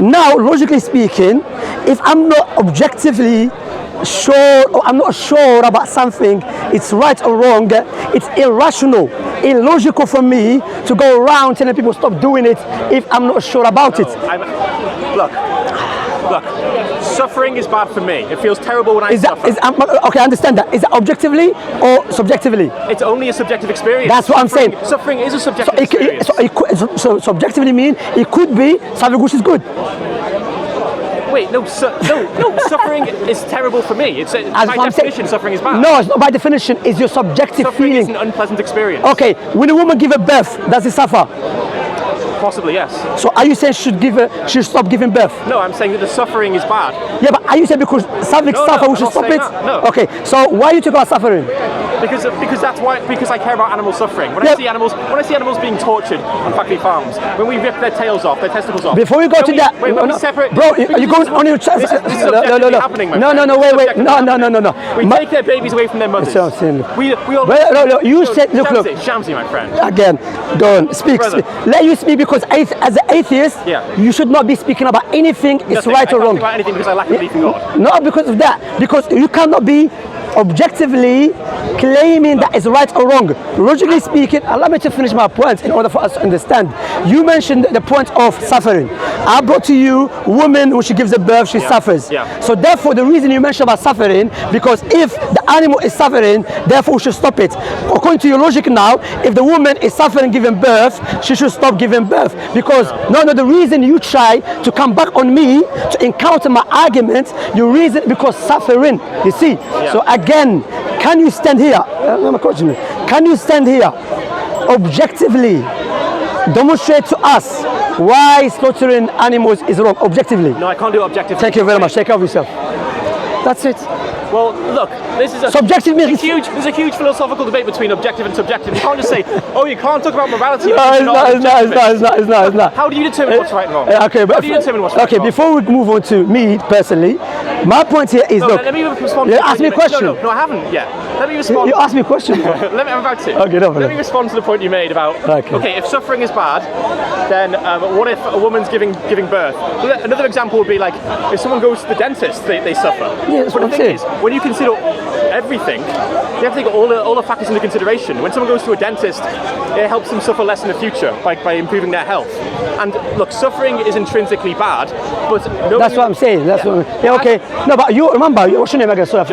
Now, logically speaking, if I'm not objectively sure or I'm not sure about something, it's right or wrong, it's irrational, illogical for me to go around telling people stop doing it if I'm not sure about it. Look, suffering is bad for me. It feels terrible when I suffer. Okay, I understand that. Is that objectively or subjectively? It's only a subjective experience. That's what I'm saying. Suffering is a subjective experience. So subjectively mean it could be something which is good. Wait, no, suffering is terrible for me. It's by definition, suffering is bad. No, it's not by definition. It's your subjective suffering feeling. It's an unpleasant experience. Okay, when a woman gives birth, does it suffer? Possibly, yes. So are you saying she should stop giving birth? No, I'm saying that the suffering is bad. Yeah, but are you saying because something suffers, we should stop it? No. Okay, so why you talk about suffering? Because I care about animal suffering. When I see animals being tortured on factory farms, when we rip their tails off, their testicles off. Before we go to that, when we separate, bro, are you going on your chest? This is happening, my friend. No, wait, no. We take their babies away from their mothers. No, you said, look. Shamsi, my friend. Again, don't speak. Let you speak because as an atheist, you should not be speaking about anything. It's right or wrong. About anything because I lack belief in God. Not because of that. Because you cannot be objectively claiming that is right or wrong. Logically speaking, allow me to finish my point in order for us to understand. You mentioned the point of suffering. I brought to you woman when she gives a birth, she suffers. So therefore, the reason you mentioned about suffering, because if the animal is suffering, therefore we should stop it. According to your logic now, if the woman is suffering giving birth, she should stop giving birth. Because the reason you try to come back on me to encounter my argument, your reason because suffering. You see? So again, can you stand here? Can you stand here objectively demonstrate to us why slaughtering animals is wrong objectively? No, I can't do it objectively. Thank you very much. Take care of yourself. That's it. Well, look, this is a subjective. There's a huge philosophical debate between objective and subjective. You can't just say, oh, you can't talk about morality. It's not. How do you determine what's right and wrong? Okay, but how do you determine what's right and wrong? Before we move on to me personally, my point here is look. Let me respond. Ask me a question. No, I haven't yet. Let me respond. You asked me a question. I'm about to. Okay, let me respond to the point you made about. Okay, if suffering is bad, then what if a woman's giving birth? Another example would be like if someone goes to the dentist, they suffer. Yeah, that's what I'm saying. When you consider everything, you have to take all the factors into consideration. When someone goes to a dentist, it helps them suffer less in the future by improving their health. And look, suffering is intrinsically bad, but that's what I'm saying. Okay. No, but you remember, what's your name again? Sorry,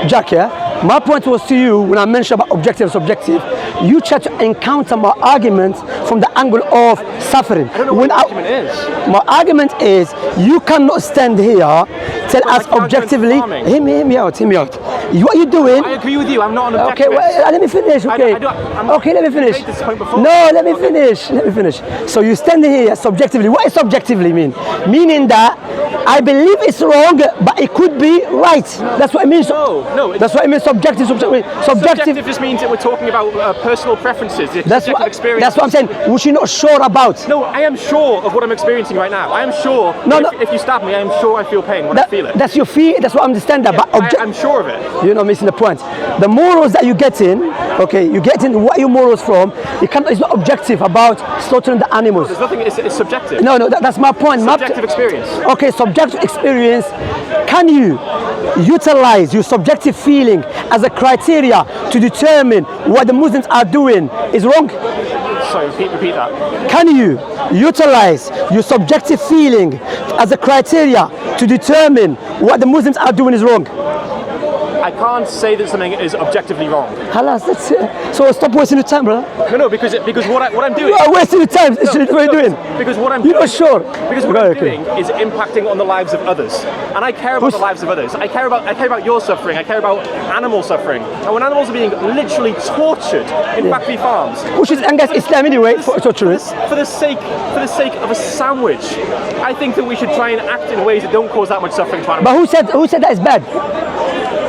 Jack. Yeah. My point was to you when I mentioned about objective and subjective. You try to encounter my argument from the angle of suffering. I don't know what the argument is. My argument is you cannot stand here, tell us objectively. Hear me out. What you're doing? I agree with you. I'm not an objectivist. Okay, let me finish. Okay. Let me finish. No, let me finish. So you stand here subjectively. What does subjectively mean? Meaning that I believe it's wrong, but it could be right. That's what it means. No. That's what it means. Subjective just means that we're talking about personal preferences. That's what experience. That's what I'm saying. Which you're not sure about. No, I am sure of what I'm experiencing right now. I am sure. If you stab me, I am sure I feel pain when I feel it. That's your fear. That's what I understand that. Yeah, but I'm sure of it. You're not missing the point. The morals that you get in, you get in what your morals from. It's not objective about slaughtering the animals. There's nothing. It's subjective. No, that's my point. Subjective experience. Okay, subjective experience. Can you utilize your subjective feeling as a criteria to determine what the Muslims are doing is wrong? Sorry, repeat that. Can you utilize your subjective feeling as a criteria to determine what the Muslims are doing is wrong? I can't say that something is objectively wrong. Halas, that's it. So stop wasting your time, brother. No, because what I'm doing. You are wasting your time. What are you doing? Because what I'm doing. You're not sure. Because what I'm doing is impacting on the lives of others, and I care about the lives of others. I care about your suffering. I care about animal suffering. And when animals are being literally tortured in factory farms, which is against Islam anyway, for torture. For the sake of a sandwich, I think that we should try and act in ways that don't cause that much suffering to animals. But who said that is bad?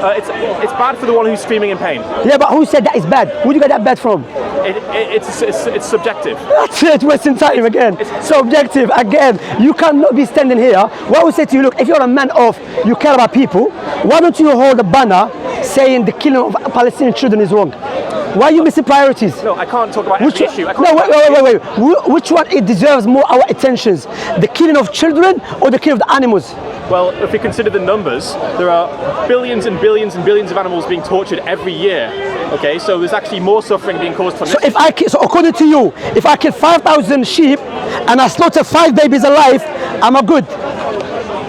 It's bad for the one who's screaming in pain. Yeah, but who said that is bad? Who do you get that bad from? It's subjective. That's it, wasting time again. It's subjective again. You cannot be standing here. What I would say to you, look, if you're a man of, you care about people, why don't you hold a banner saying the killing of Palestinian children is wrong? Why are you missing priorities? No, I can't talk about Which every issue. I can't no, talk about wait. Which one it deserves more our attentions? The killing of children or the killing of the animals? Well, if we consider the numbers, there are billions and billions and billions of animals being tortured every year. Okay, so there's actually more suffering being caused from this. So according to you, if I kill 5,000 sheep and I slaughter 5 babies alive, am I good?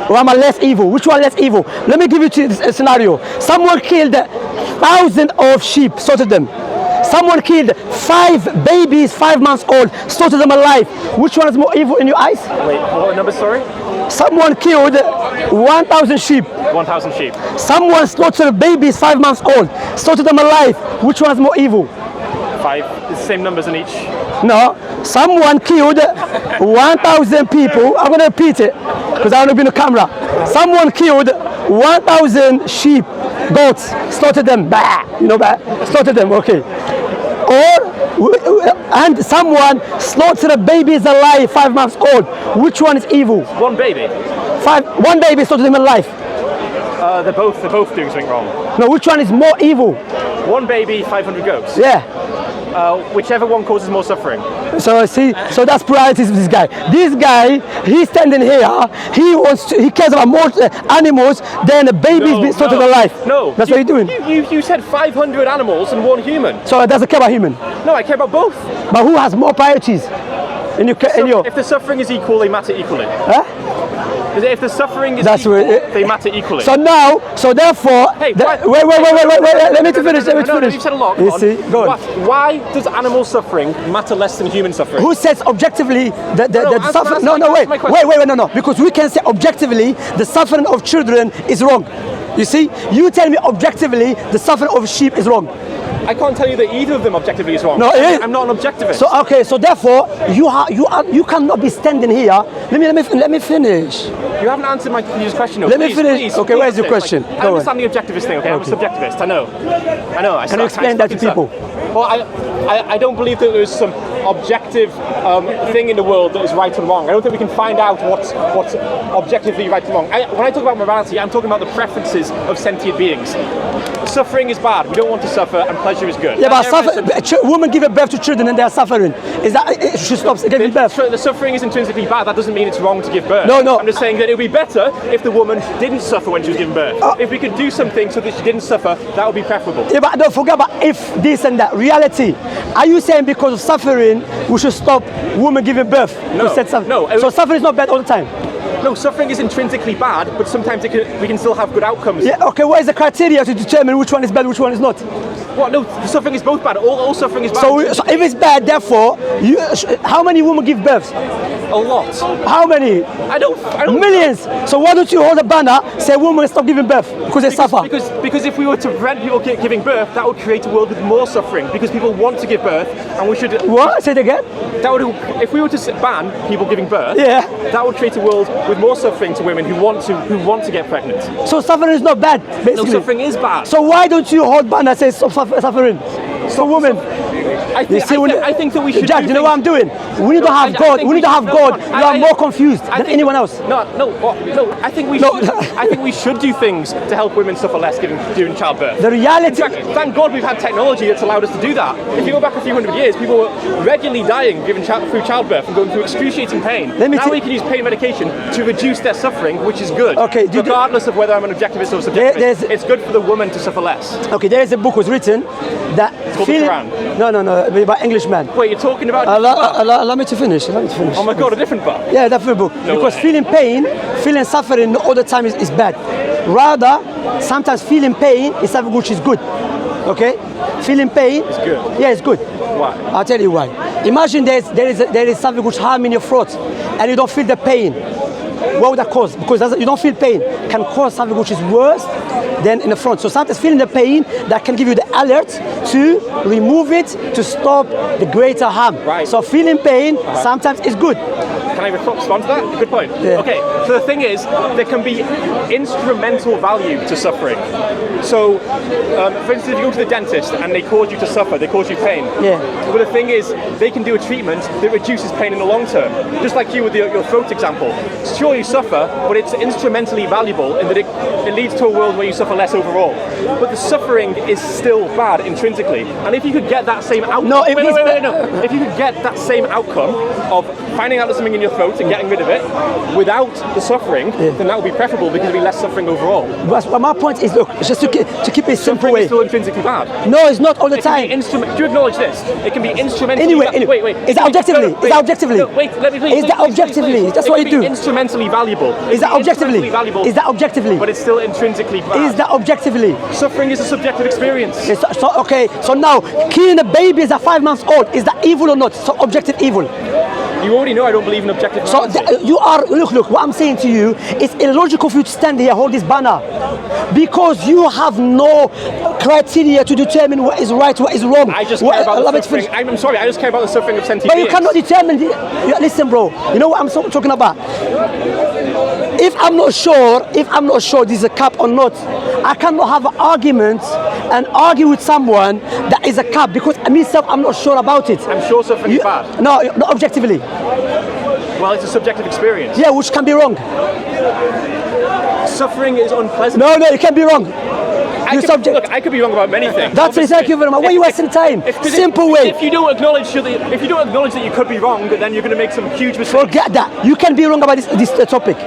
Or am I less evil? Which one less evil? Let me give you a scenario. Someone killed 1,000 of sheep, slaughtered them. Someone killed 5 babies, 5 months old, slaughtered them alive. Which one is more evil in your eyes? Wait, what are the numbers, sorry? Someone killed 1,000 sheep. 1,000 sheep. Someone slaughtered babies 5 months old, slaughtered them alive. Which one is more evil? 5, it's the same numbers in each. No, someone killed 1,000 people. I'm going to repeat it because I want to be on the camera. Someone killed 1,000 sheep, goats, slaughtered them. Bah, you know, bah, slaughtered them, okay. And someone slaughtered babies alive 5 months old. Which one is evil? One baby. One baby slaughtered them alive. They're both doing something wrong. No, which one is more evil? One baby, 500 goats. Yeah. Whichever one causes more suffering. So see, so that's priorities of this guy. This guy, he's standing here. He cares about more animals than a baby's being slaughtered alive. No, that's what you're doing. You said 500 animals and 1 human. So it doesn't care about human. No, I care about both. But who has more priorities? If the suffering is equal, they matter equally. Huh? If the suffering is equal, they matter equally. So therefore, hey, wait, let me finish. You've said a lot. You see, go on. Why does animal suffering matter less than human suffering? Who says objectively the suffering? No. Because we can say objectively the suffering of children is wrong. You see, you tell me objectively the suffering of sheep is wrong. I can't tell you that either of them objectively is wrong. No, I'm not an objectivist. So therefore you cannot be standing here. Let me finish. You haven't answered my previous question. Let me finish. Okay, where's your question? I understand the objectivist thing. Okay, I'm a subjectivist. I know. Can you explain that to people? Well, I don't believe that there's some objective thing in the world that is right and wrong. I don't think we can find out what's objectively right and wrong. When I talk about morality, I'm talking about the preferences of sentient beings. Suffering is bad. We don't want to suffer, and pleasure is good. Yeah, but women give birth to children and they are suffering. Is that it should stop giving birth? The suffering is intrinsically bad. That doesn't mean it's wrong to give birth. No. I'm just saying that it would be better if the woman didn't suffer when she was giving birth. If we could do something so that she didn't suffer, that would be preferable. Yeah, but don't forget about if this and that. Reality. Are you saying because of suffering we should stop women giving birth? No. So suffering is not bad all the time. No, suffering is intrinsically bad, but sometimes we can still have good outcomes. Yeah, okay, what is the criteria to determine which one is bad, which one is not? What? No, suffering is both bad. All suffering is bad. So if it's bad, therefore, how many women give birth? A lot. How many? I don't Millions. So why don't you hold a banner, say women stop giving birth because they suffer? Because if we were to prevent people giving birth, that would create a world with more suffering. Because people want to give birth, and we should. What? Say it again. If we were to ban people giving birth, yeah, that would create a world with more suffering to women who want to get pregnant. So suffering is not bad, basically. No, suffering is bad. So why don't you hold banner that says suffering? So women. I think that we should. Jack, do you know what I'm doing? We need to have God. We need to have God. You are more confused than anyone else. No. I think we should do things to help women suffer less during childbirth. The reality. In fact, thank God we've had technology that's allowed us to do that. If you go back a few hundred years, people were regularly dying through childbirth and going through excruciating pain. Now we can use pain medication to reduce their suffering, which is good. Okay. Regardless of whether I'm an objectivist or subjectivist, it's good for the woman to suffer less. Okay. There is a book was written that. It's called the Quran. No, by Englishman. Wait, you're talking about? Allow me to finish. Oh my God, a different book. Yeah, different book. No because way. Feeling pain, feeling suffering all the time is bad. Rather, sometimes feeling pain is something which is good. Okay? Feeling pain. It's good. Yeah, it's good. Why? I'll tell you why. Imagine there is something which harm in your throat, and you don't feel the pain. What would that cause? Because you don't feel pain can cause something which is worse than in the front. So sometimes feeling the pain that can give you the alert to remove it to stop the greater harm. Right. So feeling pain sometimes is good. Can I respond to that? Good point. Yeah. Okay, so the thing is, there can be instrumental value to suffering. So, for instance, if you go to the dentist and they cause you to suffer, they cause you pain. Yeah. But the thing is, they can do a treatment that reduces pain in the long term. Just like you with your throat example. Sure, you suffer, but it's instrumentally valuable in that it leads to a world where you suffer less overall. But the suffering is still bad intrinsically. And if you could get that same outcome, No, if you could get that same outcome of finding out there's something in your throat and getting rid of it without the suffering, then that would be preferable because there'd be less suffering overall. But my point is, look, just to keep it simple Suffering way. is still intrinsically bad. No, it's not all the It can time. be do you acknowledge this? It can be instrumentally. Anyway, Wait. Is that objectively? Is that objectively? No, wait, let me please. Is that objectively? That's what you do. Instrumentally valuable. Is that objectively? Valuable, Is that objectively? but it's still intrinsically bad. Is that objectively? Suffering is a subjective experience. Okay, so now killing a baby is 5 months old. Is that evil or not? So objective evil. You already know I don't believe in objective So morality. you are, look, what I'm saying to you, it's illogical for you to stand here, hold this banner, because you have no criteria to determine what is right, what is wrong. I just care about the suffering. I'm sorry, I just care about the suffering of sentient But you beings. cannot determine, listen bro, you know what I'm talking about? If I'm not sure this is a cap or not, I cannot have an argument and argue with someone that is a cap because myself, I'm not sure about it. I'm sure suffering is bad. No, not objectively. Well, it's a subjective experience. Yeah, which can be wrong. Suffering is unpleasant. No, it can be wrong. Look, I could be wrong about many things. That's it. Thank you very much. Why are you wasting time? Simple way. If you don't acknowledge that you could be wrong, then you're going to make some huge mistakes. Forget that. You can be wrong about this topic.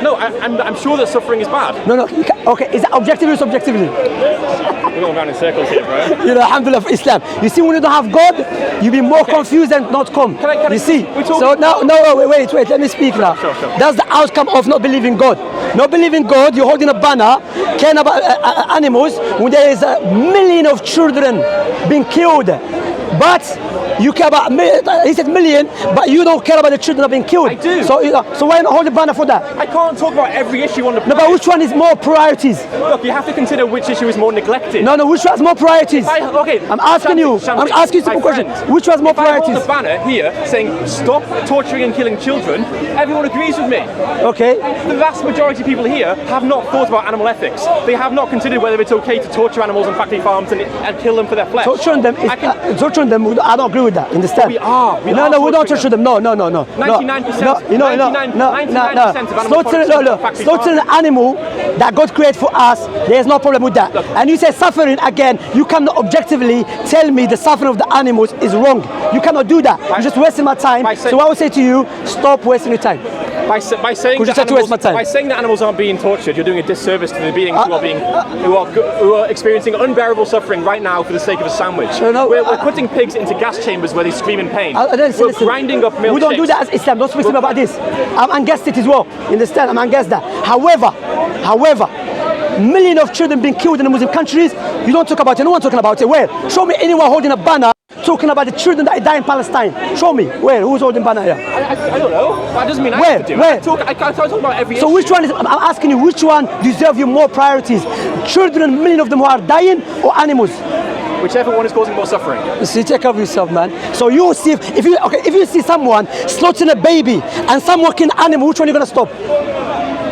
No, I'm sure that suffering is bad. No. Okay, is that objectively or subjectively? We're going around in circles here, bro. You know, alhamdulillah for Islam. You see, when you don't have God, you be more confused and not come. Can you see? So now, wait. Let me speak now. Sure. That's the outcome of not believing God. Not believing God, you're holding a banner, caring about animals, when there is a million of children being killed. But you care about, he said million, but you don't care about the children being killed. I do. So why not hold the banner for that? I can't talk about every issue on the planet. No, but which one is more priorities? Look, you have to consider which issue is more neglected. No, which one has more priorities? Okay. I'm asking you. Shamsi, I'm asking you a simple question. Which one has more priorities? If I hold a banner here saying stop torturing and killing children, everyone agrees with me. Okay. The vast majority of people here have not thought about animal ethics. They have not considered whether it's okay to torture animals on factory farms and kill them for their flesh. Torturing them, I don't agree with that. Understand? We are. We don't torture them. No. 99%. 99% of animals. Slaughtering an animal that God created for us, there's no problem with that. And you say suffering again, you cannot objectively tell me the suffering of the animals is wrong. You cannot do that. You're just wasting my time. So I would say to you, stop wasting your time. By saying that animals aren't being tortured, you're doing a disservice to the beings who are experiencing unbearable suffering right now for the sake of a sandwich. We're putting pigs into gas chambers where they scream in pain. We're grinding up milkshakes. We don't do that as Islam. Don't speak to me about this. I'm against it as well. Understand? I'm against that. However, millions of children being killed in the Muslim countries. You don't talk about it. No one talking about it. Where? Show me anyone holding a banner talking about the children that die in Palestine. Show me. Where? Who's holding banner here? I don't know. That doesn't mean I have to do it. I can't talk about every issue. So which one is, I'm asking you, which one deserves you more priorities? Children, millions of them who are dying, or animals? Whichever one is causing more suffering. See, take care of yourself, man. So you see, if you see someone slaughtering a baby and someone killing an animal, which one are you going to stop?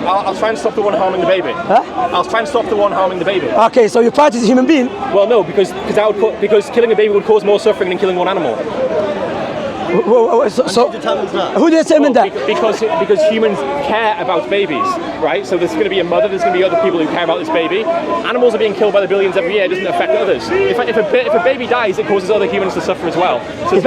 I'll try and stop the one harming the baby. Huh? I'll try and stop the one harming the baby. Okay, so your priority is a human being? Well, no, because killing a baby would cause more suffering than killing one animal. So who determined that? Because humans care about babies, right? So there's going to be a mother, there's going to be other people who care about this baby. Animals are being killed by the billions every year. It doesn't affect others. If a baby dies, it causes other humans to suffer as well. So if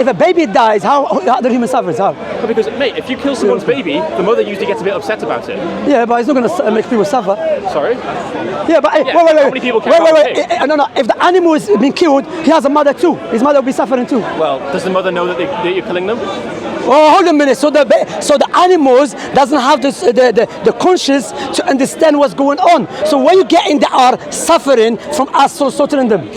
a baby dies, how other humans suffer? How? Because, mate, if you kill someone's baby, the mother usually gets a bit upset about it. Yeah, but it's not going to make people suffer. Sorry? Yeah, but wait. How many people care about a pig? No. If the animal is being killed, he has a mother too. His mother will be suffering too. Well, does the mother know that you're killing them? Oh, hold a minute. So the animals doesn't have the conscience to understand what's going on. So where you getting that are suffering from us slaughtering them?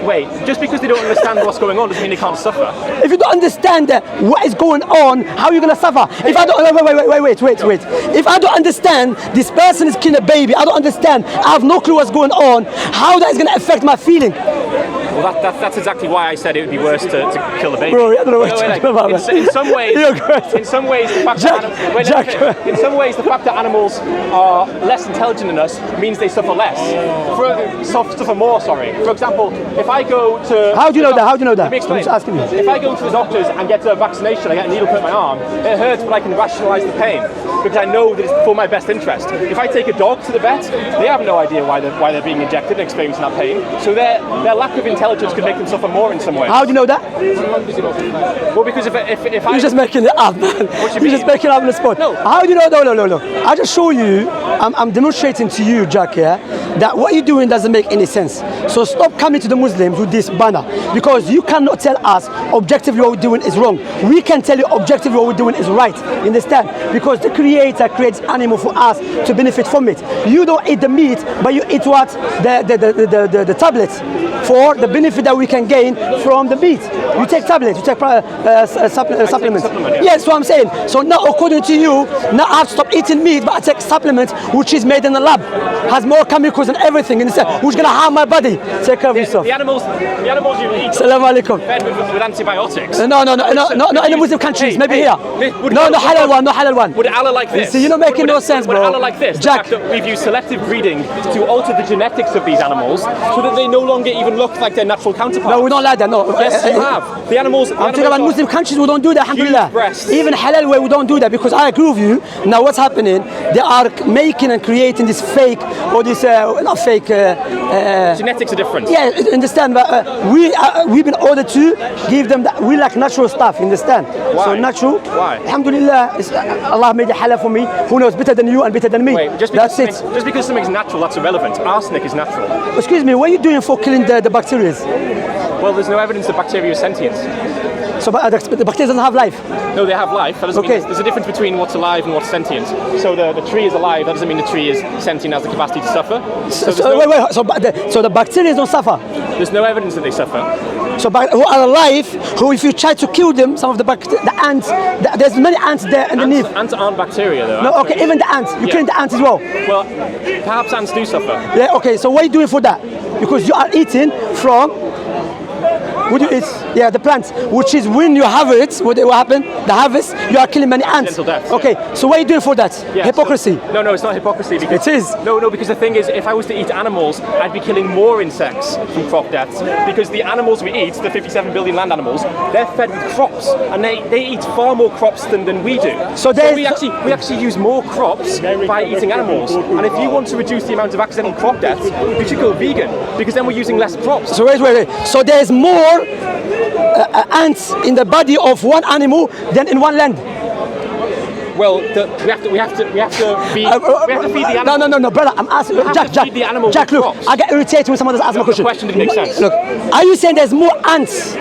Wait, just because they don't understand what's going on doesn't mean they can't suffer. If you don't understand what is going on, how are you going to suffer? If I don't, wait. If I don't understand this person is killing a baby, I don't understand. I have no clue what's going on. How that is going to affect my feeling? Well, that's exactly why I said it would be worse to kill the baby. Bro, I don't know what No, you're like, talking about, man. in some ways, You're great. in some ways, the fact Jack, that wait, Jack. in some ways, the fact that animals are less intelligent than us means they suffer less. Suffer more. Sorry. For example, if I go to How do you know that? How do you know that? Let me explain. I'm just asking you. If I go to the doctors and get a vaccination, I get a needle put in my arm. It hurts, but I can rationalise the pain because I know that it's for my best interest. If I take a dog to the vet, they have no idea why they're being injected and experiencing that pain. So their lack of intelligence could make them suffer more in some way. How do you know that? Well, because if I You're just making it up, man. What you You're just mean? making it up on the spot. No. How do you know? No. I just show you. I'm demonstrating to you, Jack, here, that what you're doing doesn't make any sense. So stop coming to the Muslims with this banner, because you cannot tell us objectively what we're doing is wrong. We can tell you objectively what we're doing is right. You understand? Because the Creator creates animal for us to benefit from it. You don't eat the meat, but you eat what? The tablets for the benefit that we can gain from the meat. You take tablets, you take supplements. supplement, yeah. Yes, what I'm saying. So now, according to you, now I have to stop eating meat, but I take supplement which is made in the lab, has more chemicals and everything, which is gonna harm my body. Take care of yourself. The animals you eat Assalamu alaikum. fed with antibiotics. No, in the Muslim countries, maybe here. No, halal one. Would Allah like this? See, you're not making no sense, bro. Would Allah like this? Jack. The fact that we've used selective breeding to alter the genetics of these animals so that they no longer even look like their natural counterparts. No, we don't like that, no. Yes, you have. The animals. I'm talking about Muslim countries, we don't do that, alhamdulillah. breasts. Even halal way, we don't do that, because I agree with you. Now what's happening, they are making and creating this fake, or this, not fake. Genetics are different. Yeah, understand, but we've been ordered to give them that. We like natural stuff, understand? Why? So natural. Why? Alhamdulillah, Allah made it halal for me. Who knows, better than you and better than me. Wait, just That's it. because something's natural, that's irrelevant. Arsenic is natural. Excuse me, what are you doing for killing the bacteria? Well, there's no evidence that bacteria is sentient. So the bacteria doesn't have life. No, they have life. That doesn't Okay. mean there's a difference between what's alive and what's sentient. So the tree is alive. That doesn't mean the tree is sentient, has the capacity to suffer. So the bacteria don't suffer. There's no evidence that they suffer. So who are alive, who if you try to kill them, some of the ants, there's many ants there underneath. Ants aren't bacteria, though. No, okay, even the ants. You're killing the ants as well. Well, perhaps ants do suffer. Yeah, okay, so what are you doing for that? Because you are eating from, what do you eat? Yeah, the plants, which is when you harvest, what happened? The harvest, you are killing many ants. Accidental deaths, Okay, so what are you doing for that? Yeah, Hypocrisy. So, no, it's not hypocrisy. Because, It is. No, because the thing is, if I was to eat animals, I'd be killing more insects from crop deaths. Because the animals we eat, the 57 billion land animals, they're fed with crops, and they eat far more crops than we do. So we actually use more crops by eating animals. And if you want to reduce the amount of accidental crop deaths, you should go vegan, because then we're using less crops. So wait. So there's more ants in the body of one animal than in one land. Well, we have to feed the animal. No, brother. I'm asking have to feed the animal Jack, with look, crops. I get irritated when someone asks me a question. The question didn't make sense. Look, are you saying there's more ants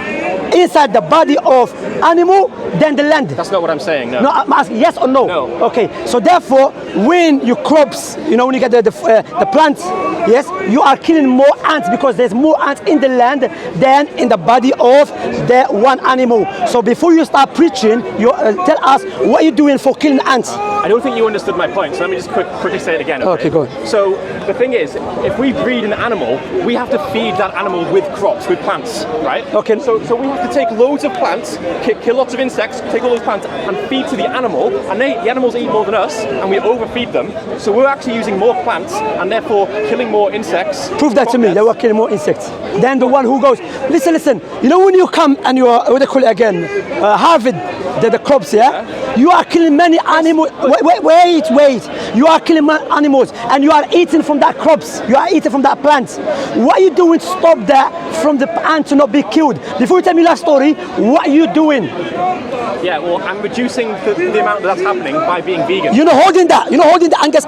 inside the body of animal than the land? That's not what I'm saying. No. No, I'm asking yes or no. No. Okay, so therefore, when you crops, when you get the plants, yes, you are killing more ants because there's more ants in the land than in the body of the one animal. So before you start preaching, you tell us what you're doing for killing ants. I don't think you understood my point, so let me just quickly say it again. Okay, go on. So the thing is, if we breed an animal, we have to feed that animal with crops, with plants, right? Okay. So we have to take loads of plants, kill lots of insects, take all those plants and feed to the animal, and the animals eat more than us, and we overfeed them. So we're actually using more plants, and therefore killing more insects. Prove that to me. They were killing more insects than the one who goes. Listen. You know when you come and you are, what do they call it again? Harvest the crops, yeah? You are killing many animals. Wait. You are killing animals and you are eating from that crops. You are eating from that plants. What are you doing to stop that from the ant to not be killed? Before you tell me that story, what are you doing? Yeah, well, I'm reducing the amount that's happening by being vegan. You're not holding that. You're not holding the Angus.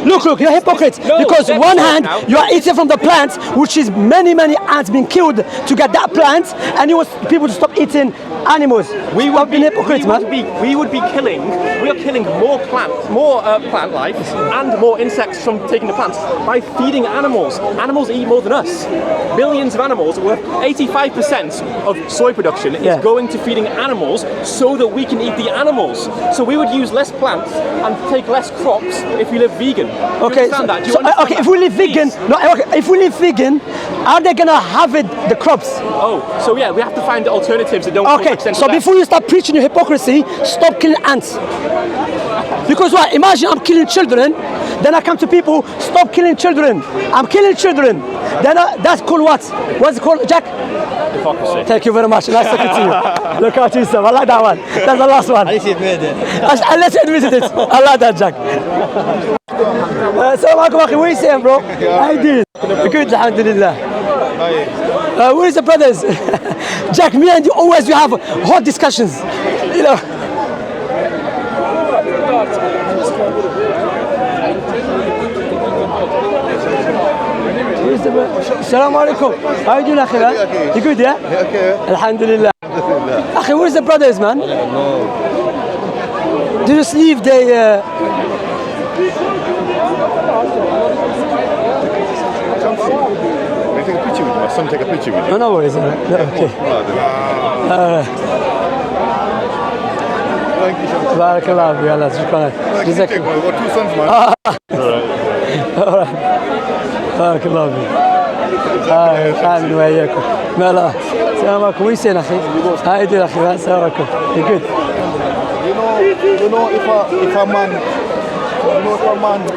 Look, you're hypocrite. No, because one hand, now. you are eating from the plants, which is many ants being killed to get that plant, and you want people to stop eating animals. We Stop being hypocrites, man. we are killing more plant life and more insects from taking the plants by feeding animals. Animals eat more than us. Billions of animals, worth 85% of soy production is going to feeding animals so that we can eat the animals. So we would use less plants and take less crops if we live vegan. Okay, okay. If we live vegan, if we live vegan, are they gonna have the crops? Oh, so yeah, we have to find alternatives that don't. Okay, so before you start preaching your hypocrisy, stop killing ants. Because what? Imagine I'm killing children, then I come to people, stop killing children. I'm killing children. Then that's called what? What's it called, Jack? Hypocrisy. Thank you very much. Nice talking to you. Look at you, sir. I like that one. That's the last one. At least you admitted it. Unless you admitted it. I like that, Jack. Assalamu alaikum, akhi. What are you saying, bro? How you doing? Good, alhamdulillah. Where is the brothers? Jack, me and you always have hot discussions. You know. Assalamu alaikum. How you doing, akhi? You good, yeah? Okay. Alhamdulillah. Akhi, where's the brothers, man? No. They just leave the. Shamsi, can I take a picture with you? My son take a picture with you. No, no worries. Okay. Thank you, Shamsi. Barakallah, Allah, shukran. We've got 2 sons, man. Barakallah. خالد وياكم. مالا. السلام عليكم. وين سين أخي؟ هاي دي أخي. السلام عليكم. You good? You know if a man.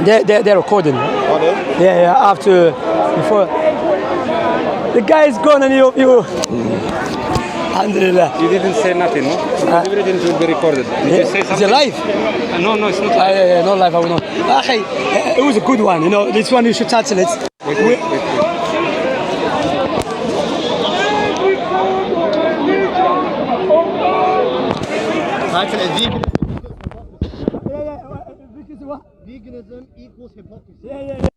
They're recording. Oh, they? Yeah. After before. The guy is gone and you. Alhamdulillah. You didn't say nothing, no? Everything will be recorded. Did you say something? Is it live? No, it's not live. Yeah, not live. I will not. Akhi, it was a good one. You know, this one you should title it. Wait. Veganism equals hypocrisy.